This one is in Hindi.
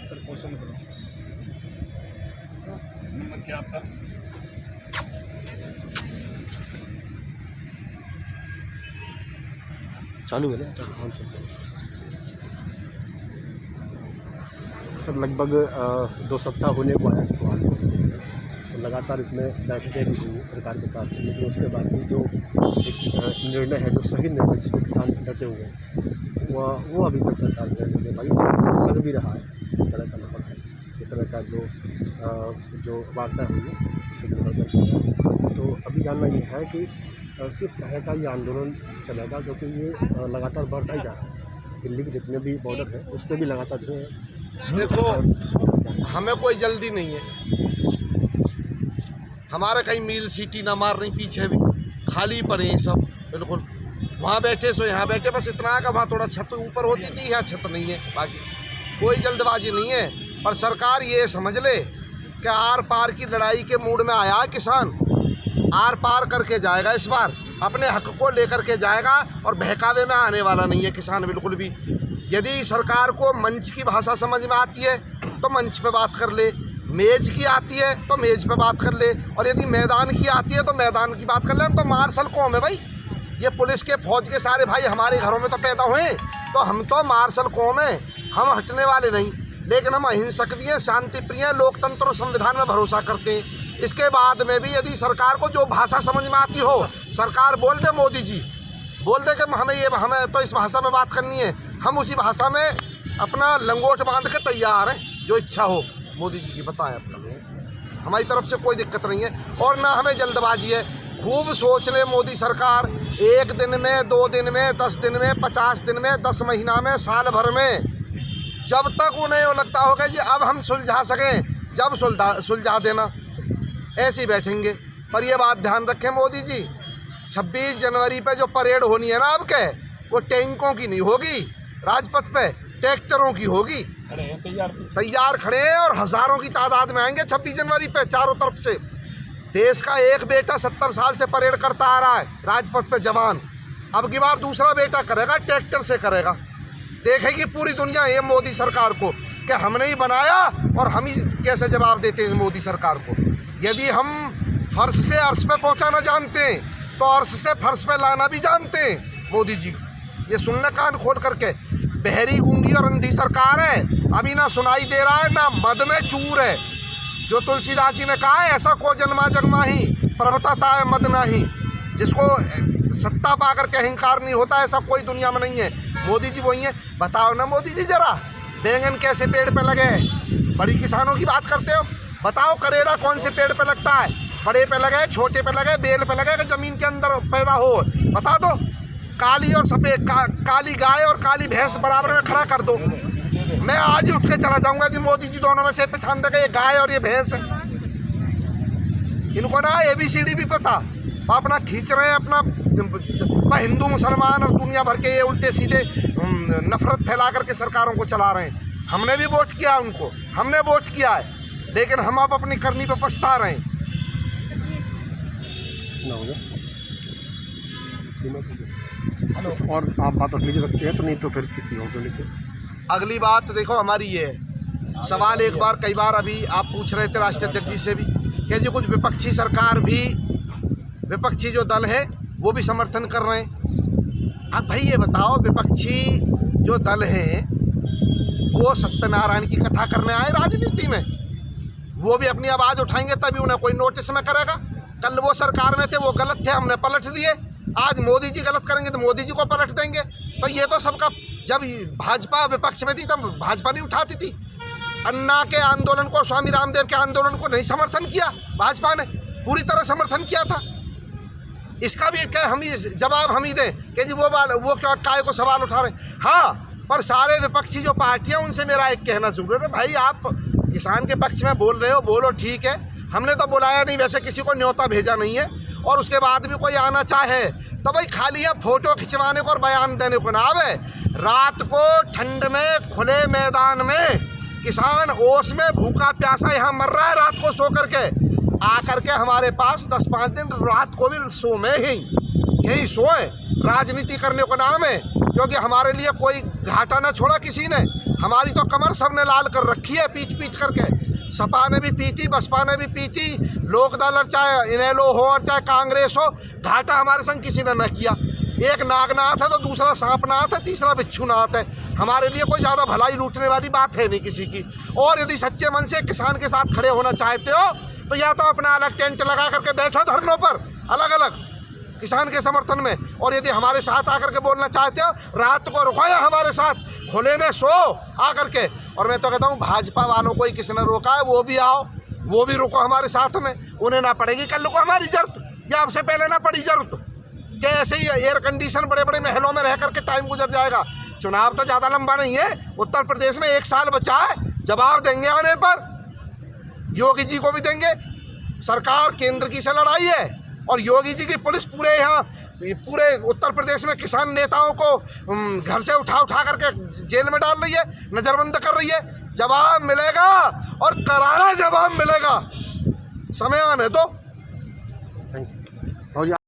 सर क्वेश्चन करो। नंबर क्या आपका? चालू है ना? सर लगभग 2 सप्ताह होने को आया इसको हाल में, तो लगातार इसमें बैठकें भी हुई सरकार के साथ, लेकिन उसके बाद भी जो एक निर्णय है, जो सही निर्णय जिसमें किसान डटे हुए हैं, वो अभी तक सरकार ने नहीं ले पाई। लग भी रहा है इस तरह का नंबर है, इस तरह का जो वार्ता हुई है उससे निर्भर करता है। तो अभी जानना ये है कि किस तरह का ये आंदोलन चलेगा, क्योंकि ये लगातार बढ़ता ही जा रहा है। दिल्ली के जितने भी बॉर्डर है उस पर भी लगातार जो है। देखो, हमें कोई जल्दी नहीं है, हमारा कहीं मील सीटी ना मार रही, पीछे भी खाली पड़े हैं सब बिल्कुल। वहाँ बैठे सो यहाँ बैठे, बस इतना का वहाँ थोड़ा छत ऊपर होती थी, यहाँ छत नहीं है। बाकी कोई जल्दबाजी नहीं है, पर सरकार ये समझ ले कि आर पार की लड़ाई के मूड में आया किसान, आर पार करके जाएगा, इस बार अपने हक को लेकर के जाएगा और बहकावे में आने वाला नहीं है किसान बिल्कुल भी। यदि सरकार को मंच की भाषा समझ में आती है तो मंच पे बात कर ले, मेज की आती है तो मेज पे बात कर ले, और यदि मैदान की आती है तो मैदान की बात कर ले। हम तो मार्शल कौम है भाई, ये पुलिस के फौज के सारे भाई हमारे घरों में तो पैदा हुए, तो हम तो मार्शल कौम है, हम हटने वाले नहीं। लेकिन हम अहिंसक भी हैं, शांति प्रिय हैं, लोकतंत्र और संविधान में भरोसा करते हैं। इसके बाद में भी यदि सरकार को जो भाषा समझ में आती हो, सरकार बोल दे, मोदी जी बोल दे कि हमें तो इस भाषा में बात करनी है, हम उसी भाषा में अपना लंगोट बांध के तैयार हैं, जो इच्छा हो मोदी जी की बताएं अपना। हमारी तरफ से कोई दिक्कत नहीं है, और ना हमें जल्दबाजी है। खूब सोच ले मोदी सरकार, 1 दिन में, 2 दिन में, 10 दिन में, 50 दिन में, 10 महीना में, साल भर में, जब तक उन्हें वो लगता होगा जी अब हम सुलझा सकें, जब सुलझा देना, ऐसे ही बैठेंगे। पर ये बात ध्यान रखें मोदी जी, 26 जनवरी पे जो परेड होनी है ना आपके, वो टैंकों की नहीं होगी, राजपथ पे ट्रैक्टरों की होगी। तैयार खड़े हैं और हज़ारों की तादाद में आएंगे 26 जनवरी पे चारों तरफ से। देश का एक बेटा 70 साल से परेड करता आ रहा है राजपथ पे जवान, अब की बार दूसरा बेटा करेगा, ट्रैक्टर से करेगा। देखेगी पूरी दुनिया ये मोदी सरकार को कि हमने ही बनाया और हम ही कैसे जवाब देते हैं मोदी सरकार को। यदि हम फर्श से अर्श पे पहुंचाना जानते हैं तो अर्श से फर्श पे लाना भी जानते हैं मोदी जी। ये सुनना कान खोल करके, बहरी गूंगी और अंधी सरकार है, अभी ना सुनाई दे रहा है ना मद में चूर है। जो तुलसीदास जी ने कहा है, ऐसा को जन्मा जन्मा ही प्रभुता है मद नाही, जिसको सत्ता पा करके अहंकार नहीं होता, ऐसा कोई दुनिया में नहीं है। मोदी जी वही है। बताओ ना मोदी जी जरा, बैंगन कैसे पेड़ पे लगे? बड़ी किसानों की बात करते हो, बताओ करेला कौन से पेड़ पे लगता है? बड़े पे लगे, छोटे पे लगे, बेल पे लगे, जमीन के अंदर पैदा हो? बता दो। काली और सफ़ेद, काली गाय और काली भैंस बराबर में खड़ा कर दो, मैं आज ही उठ के चला जाऊंगा कि मोदी जी दोनों में से पहचान देगा ये गाय और ये भैंस। इनको ना ABCD भी पता, अपना खींच रहे हैं अपना हिंदू मुसलमान और दुनिया भर के ये उल्टे सीधे नफरत फैला करके सरकारों को चला रहे हैं। हमने भी वोट किया उनको, हमने वोट किया है, लेकिन हम अब अपनी करनी पे पछता रहे हैं। और आप बात अगली जगह रखते हैं तो नहीं तो फिर किसी और को लेकर अगली बात देखो हमारी ये है, सवाल एक बार कई बार अभी आप पूछ रहे थे राष्ट्रीय अध्यक्ष जी से भी कि जी कुछ विपक्षी सरकार भी, विपक्षी जो दल है वो भी समर्थन कर रहे हैं। अब भाई ये बताओ, विपक्षी जो दल हैं वो सत्यनारायण की कथा करने आए राजनीति में, वो भी अपनी आवाज़ उठाएंगे तभी उन्हें कोई नोटिस में करेगा। कल वो सरकार में थे, वो गलत थे, हमने पलट दिए। आज मोदी जी गलत करेंगे तो मोदी जी को पलट देंगे। तो ये तो सबका, जब भाजपा विपक्ष में थी तब भाजपा नहीं उठाती थी। अन्ना के आंदोलन को, स्वामी रामदेव के आंदोलन को नहीं समर्थन किया भाजपा ने, पूरी तरह समर्थन किया था। इसका भी क्या हम ही जवाब हम ही दें कि जी वो क्या काय को सवाल उठा रहे हैं? हाँ, पर सारे विपक्षी जो पार्टियां, उनसे मेरा एक कहना जरूर है, भाई आप किसान के पक्ष में बोल रहे हो, बोलो, ठीक है, हमने तो बुलाया नहीं, वैसे किसी को न्योता भेजा नहीं है, और उसके बाद भी कोई आना चाहे तो भाई खाली है फोटो खिंचवाने को और बयान देने को ना आवे। रात को ठंड में खुले मैदान में किसान ओस में भूखा प्यासा यहाँ मर रहा है, रात को सो करके आकर के हमारे पास 10-5 दिन रात को भी सो में ही यही सोए, राजनीति करने को नाम है। क्योंकि हमारे लिए कोई घाटा न छोड़ा किसी ने। हमारी तो कमर सबने लाल कर रखी है पीट पीट करके। सपा ने भी पीटी, बसपा ने भी पीटी, लोकदल और चाहे इनेलो हो और चाहे कांग्रेस हो, घाटा हमारे संग किसी ने न किया। एक नागनाथ है तो दूसरा सांपनाथ है, तीसरा बिच्छूनाथ है। हमारे लिए कोई ज़्यादा भलाई लूटने वाली बात है नहीं किसी की। और यदि सच्चे मन से किसान के साथ खड़े होना चाहते हो तो या तो अपना अलग टेंट लगा करके बैठो धरनों पर अलग अलग किसान के समर्थन में, और यदि हमारे साथ आकर के बोलना चाहते हो रात को रुको या हमारे साथ खुले में सो आकर के। और मैं तो कहता हूँ भाजपा वालों को ही किसी ने रोका है, वो भी आओ, वो भी रुको हमारे साथ में। उन्हें ना पड़ेगी कल को हमारी जरूरत, या आपसे पहले ना पड़ी जरूरत कि ऐसे ही एयर कंडीशन बड़े बड़े महलों में रह करके टाइम गुजर जाएगा। चुनाव तो ज़्यादा लंबा नहीं है, उत्तर प्रदेश में 1 साल बचा है, जवाब देंगे आने पर, योगी जी को भी देंगे। सरकार केंद्र की से लड़ाई है और योगी जी की पुलिस पूरे उत्तर प्रदेश में किसान नेताओं को घर से उठा करके जेल में डाल रही है, नज़रबंद कर रही है। जवाब मिलेगा और करारा जवाब मिलेगा, समय आने दो। Thank you.